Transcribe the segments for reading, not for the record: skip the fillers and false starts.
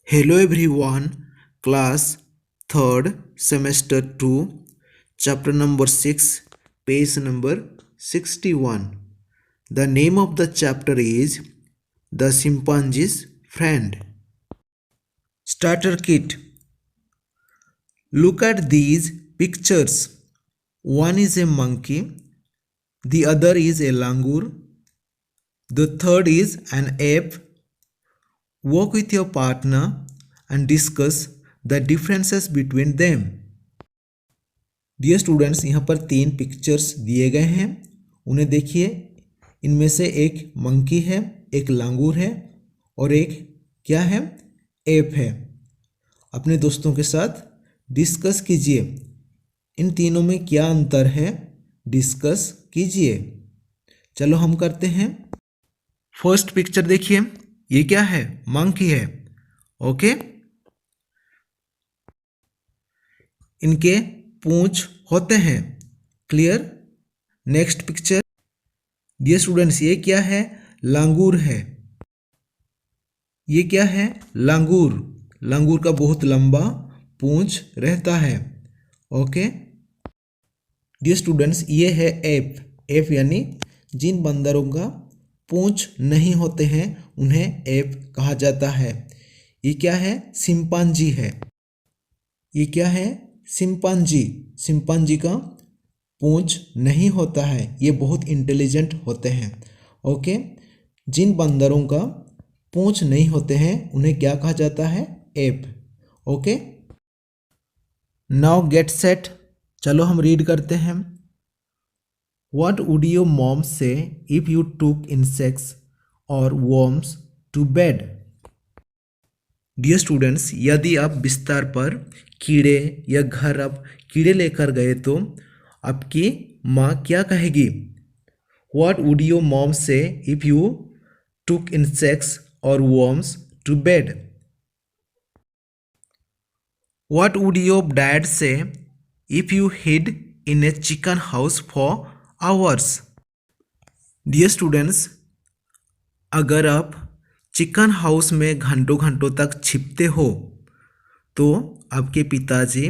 Hello everyone, class 3rd, semester 2, chapter number 6, page number 61. The name of the chapter is The Chimpanzee's Friend. Starter Kit. Look at these pictures. One is a monkey, the other is a langur, the third is an ape. Work with your partner and discuss the differences between them. Dear students, यहाँ पर 3 pictures दिए गए हैं, उन्हें देखिए। इनमें से एक मंकी है, एक लांगूर है और एक क्या है, एप है। अपने दोस्तों के साथ डिस्कस कीजिए, इन तीनों में क्या अंतर है, डिस्कस कीजिए। चलो हम करते हैं। फर्स्ट पिक्चर देखिए, ये क्या है, मंकी है। ओके, इनके पूंछ होते हैं। Clear. Next picture dear students, ये क्या है, लांगूर है। ये क्या है, लांगूर। लांगूर का बहुत लंबा पूंछ रहता है। ओके डियर स्टूडेंट्स, ये है एप। एप यानी जिन बंदरों का पूंछ नहीं होते हैं उन्हें एप कहा जाता है। ये क्या है, चिंपांजी है। ये क्या है, चिंपांजी। चिंपांजी का पूंछ नहीं होता है, ये बहुत इंटेलिजेंट होते हैं। ओके, जिन बंदरों का पूंछ नहीं होते हैं उन्हें क्या कहा जाता है, app. Okay, now get set. चलो हम रीड करते हैं। What would your mom say if you took insects or worms to bed? Dear students, यदि आप बिस्तर पर कीड़े या घर अब कीड़े लेकर गए तो आपकी माँ क्या कहेगी? What would your mom say if you took insects or worms to bed? What would your dad say if you hid in a chicken house for hours? Dear students, अगर आप चिकन हाउस में घंटों घंटों तक छिपते हो तो आपके पिताजी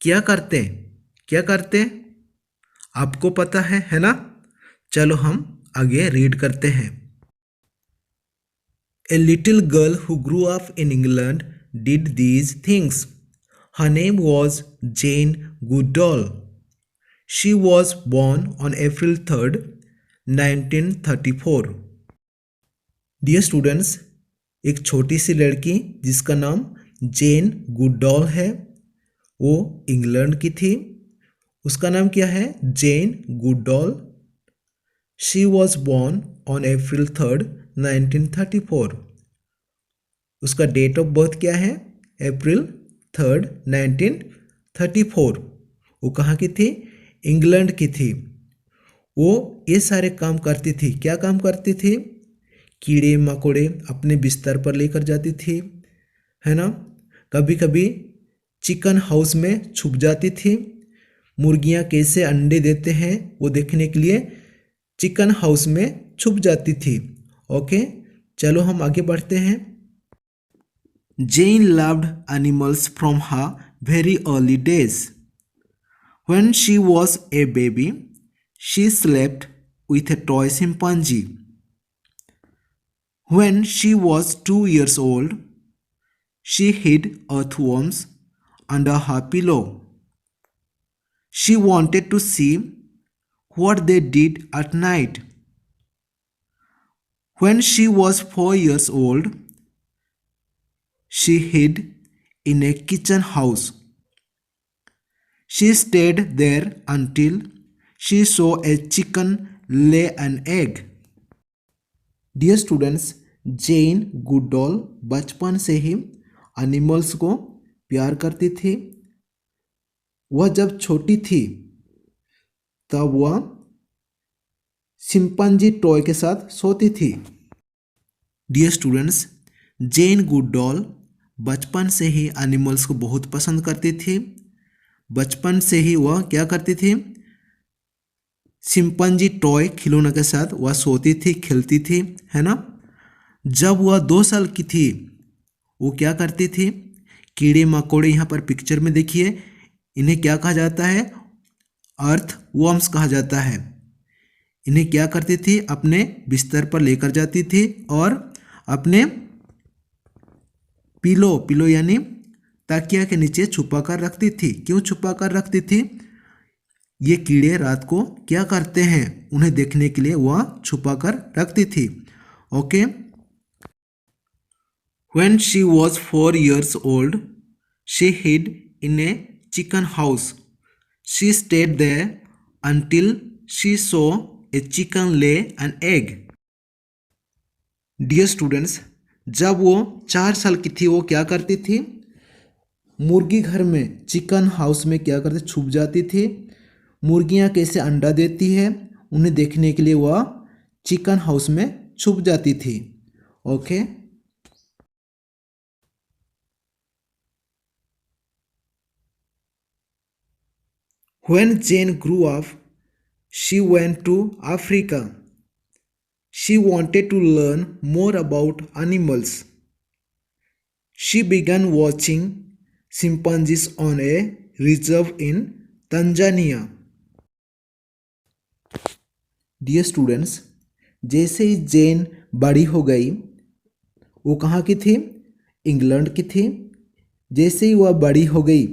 क्या करते? क्या करते आपको पता है ना? चलो हम आगे रीड करते हैं। A little girl who grew up in England did these things. Her name was Jane Goodall. She was born on April 3rd, 1934. Dear students, एक छोटी सी लड़की जिसका नाम जेन गुडॉल है, वो इंग्लैंड की थी। उसका नाम क्या है, Jane Goodall. She was born on April 3rd, 1934. उसका डेट ऑफ बर्थ क्या है, April 3rd, 1934. वो कहाँ की थी, इंग्लैंड की थी। वो ये सारे काम करती थी। क्या काम करती थी? कीड़े मकोड़े अपने बिस्तर पर लेकर जाती थी, है ना। कभी कभी चिकन हाउस में छुप जाती थी। मुर्गियां कैसे अंडे देते हैं वो देखने के लिए चिकन हाउस में छुप जाती थी। ओके, चलो हम आगे बढ़ते हैं। Jane loved animals from her very early days. When she was a baby, she slept with a toy chimpanzee. When she was 2 years old, she hid earthworms under her pillow. She wanted to see what they did at night. When she was 4 years old, she hid in a kitchen house. She stayed there until she saw a chicken lay an egg. Dear students, Jane Goodall बचपन से ही animals को प्यार करती थी। वह जब छोटी थी तब वह चिंपांजी टॉय के साथ सोती थी। डियर स्टूडेंट्स, जेन गुडॉल बचपन से ही एनिमल्स को बहुत पसंद करती थी। बचपन से ही वह क्या करती थी, चिंपांजी टॉय खिलौनों के साथ वह सोती थी, खेलती थी, है ना। जब वह 2 साल की थी वो क्या करती थी? कीड़े मकोड़े यहाँ पर पिक्चर में देखिए, इन्हें क्या कहा जाता है? अर्थ वर्म्स कहा जाता है। इन्हें क्या करती थी? अपने बिस्तर पर लेकर जाती थी और अपने पिलो पिलो यानी तकिया के नीचे छुपा कर रखती थी। क्यों छुपा कर रखती थी? ये कीड़े रात को क्या करते हैं उन्हें देखने के लिए वह छुपा कर रखती थी। Okay. When she was 4 years old, she hid in a chicken house. She stayed there until she saw a chicken lay an egg. Dear students, जब वो 4 साल की थी वो क्या करती थी? मुर्गी घर में चिकन हाउस में क्या करती? छुप जाती थी। मुर्गियाँ कैसे अंडा देती है उन्हें देखने के लिए वह चिकन हाउस में छुप जाती थी। Okay. When Jane grew up, she went to Africa. She wanted to learn more about animals. She began watching chimpanzees on a reserve in Tanzania. Dear students, जैसे ही जेन बड़ी हो गई, वो कहाँ की थी? इंग्लैंड की थी। जैसे ही वह बड़ी हो गई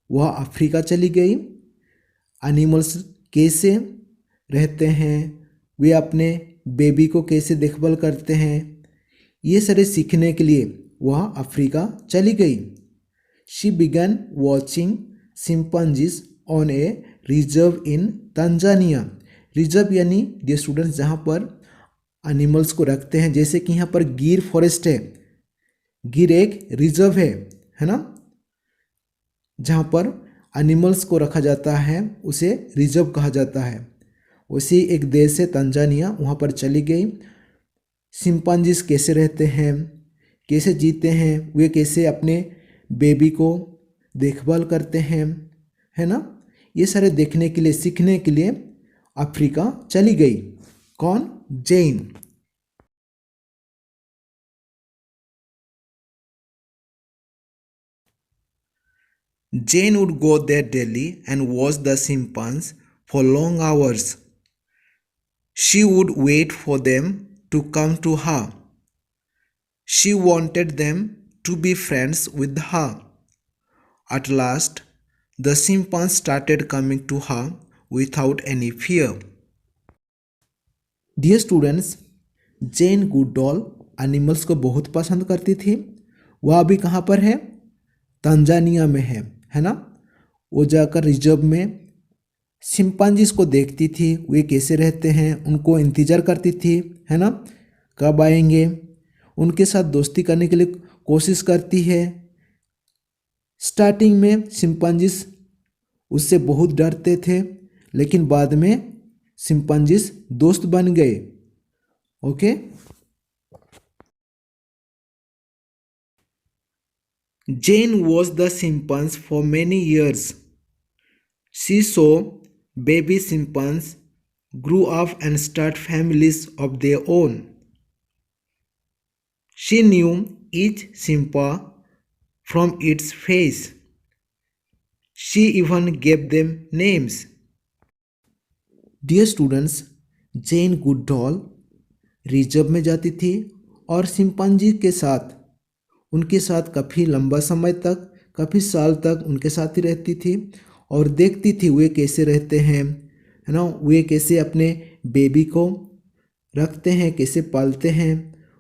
वह अफ्रीका चली गई। एनिमल्स कैसे रहते हैं, वे अपने बेबी को कैसे देखभाल करते हैं, ये सारे सीखने के लिए वह अफ्रीका चली गई। She began watching chimpanzees on a reserve in Tanzania. Reserve यानी डियर स्टूडेंट्स जहाँ पर एनिमल्स को रखते हैं, जैसे कि यहाँ पर गिर फॉरेस्ट है। गिर एक रिजर्व है ना, जहाँ पर एनिमल्स को रखा जाता है उसे रिजर्व कहा जाता है। उसी एक देश है तंजानिया, वहाँ पर चली गई। चिंपैंजीज कैसे रहते हैं, कैसे जीते हैं, वे कैसे अपने बेबी को देखभाल करते हैं, है ना, ये सारे देखने के लिए सीखने के लिए अफ्रीका चली गई। कौन? जेन। Jane would go there daily and watch the chimpanzees for long hours. She would wait for them to come to her. She wanted them to be friends with her. At last, the chimpanzees started coming to her without any fear. Dear students, gen गुडडॉल animals को बहुत पसंद करती थी। वह अभी कहाँ पर है? तंजानिया में है ना। वो जाकर रिजर्व में चिंपैंजीज को देखती थी, वे कैसे रहते हैं, उनको इंतज़ार करती थी, है ना, कब आएंगे। उनके साथ दोस्ती करने के लिए कोशिश करती है। स्टार्टिंग में चिंपैंजीज उससे बहुत डरते थे, लेकिन बाद में चिंपैंजीज दोस्त बन गए। Okay. Jane watched the chimpanzees for many years. She saw baby chimpanzees grew up and start families of their own. She knew each chimpa from its face. She even gave them names. Dear students, gen गुडडॉल reserve में जाती थी और chimpanzee के साथ उनके साथ काफ़ी लंबा समय तक, काफ़ी साल तक उनके साथ ही रहती थी और देखती थी वे कैसे रहते हैं, है ना, वे कैसे अपने बेबी को रखते हैं, कैसे पालते हैं,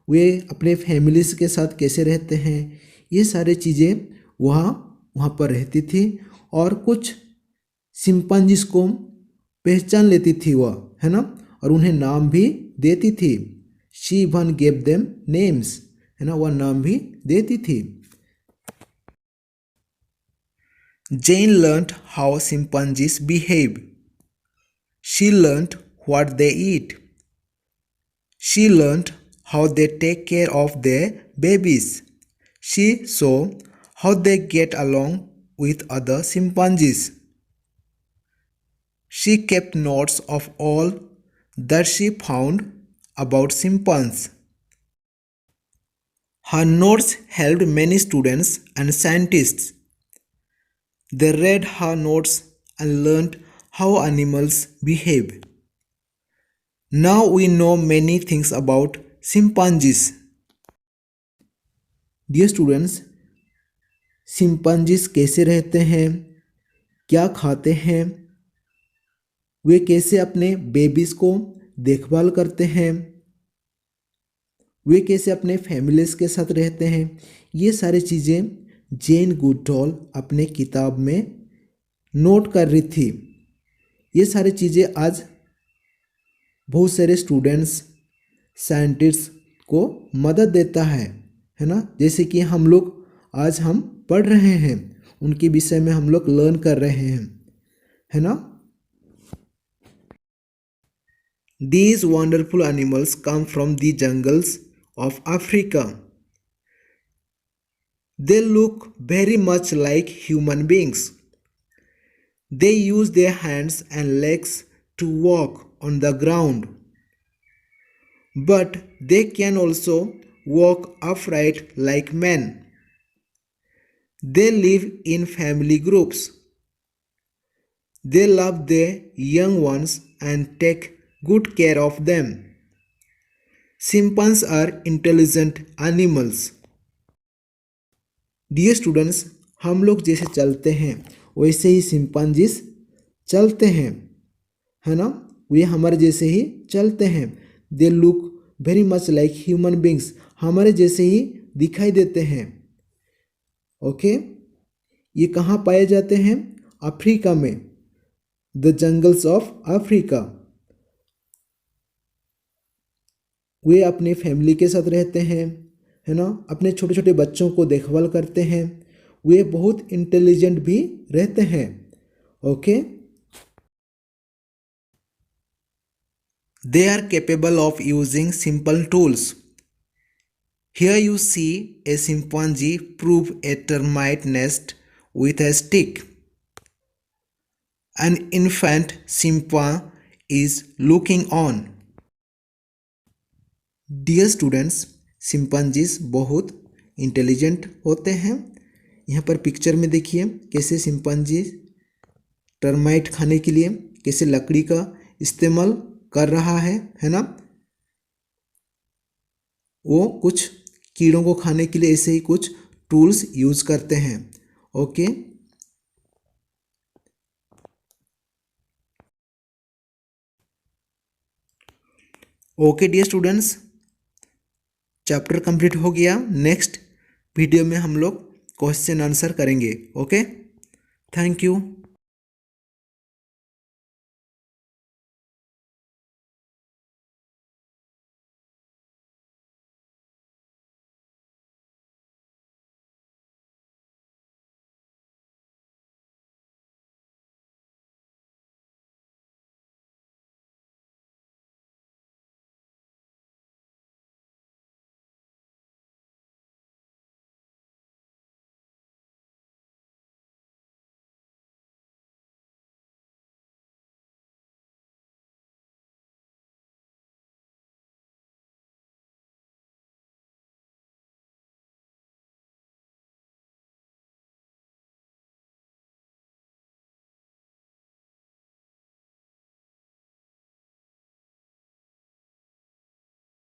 वे अपने फैमिलीज के साथ कैसे रहते हैं। ये सारी चीज़ें वहाँ पर रहती थी और कुछ चिंपैंजीज को पहचान लेती थी वह, है ना, और उन्हें नाम भी देती थी। She even gave them names, है ना, वह नाम भी देती थी। Jane learned how chimpanzees behave. She learned what they eat. She learned how they take care of their babies. She saw how they get along with other chimpanzees. She kept notes of all that she found about chimpanzees. Her notes helped many students and scientists. They read her notes and learned how animals behave. Now we know many things about chimpanzees. Dear students, chimpanzees कैसे रहते हैं, क्या खाते हैं, वे कैसे अपने babies को देखभाल करते हैं, वे कैसे अपने फैमिलीज़ के साथ रहते हैं, ये सारी चीज़ें जेन गुडडॉल अपने किताब में नोट कर रही थी। ये सारी चीज़ें आज बहुत सारे स्टूडेंट्स साइंटिस्ट को मदद देता है ना। जैसे कि हम लोग आज हम पढ़ रहे हैं, उनके विषय में हम लोग लर्न कर रहे हैं, है ना। These wonderful animals come from the jungles of Africa. They look very much like human beings. They use their hands and legs to walk on the ground. But they can also walk upright like men. They live in family groups. They love their young ones and take good care of them. Chimpanzees are intelligent animals. Dear students, हम लोग जैसे चलते हैं वैसे ही chimpanzees चलते हैं, है ना। वे हमारे जैसे ही चलते हैं। They look very much like human beings, हमारे जैसे ही दिखाई देते हैं। ओके, ये कहाँ पाए जाते हैं? अफ्रीका में, द जंगल्स ऑफ अफ्रीका। वे अपनी फैमिली के साथ रहते हैं, है ना। अपने छोटे छोटे बच्चों को देखभाल करते हैं। वे बहुत इंटेलिजेंट भी रहते हैं। Okay, they are capable of using simple tools. Here you see a chimpanzee prove a termite nest with a stick. An infant chimpanzee is looking on. Dear students, chimpanzees बहुत इंटेलिजेंट होते हैं। यहाँ पर picture में देखिए कैसे chimpanzee termite खाने के लिए कैसे लकड़ी का इस्तेमाल कर रहा है ना। वो कुछ कीड़ों को खाने के लिए ऐसे ही कुछ टूल्स यूज करते हैं। Okay, okay dear students, chapter complete हो गया। नेक्स्ट वीडियो में हम लोग क्वेश्चन आंसर करेंगे। Okay, thank you.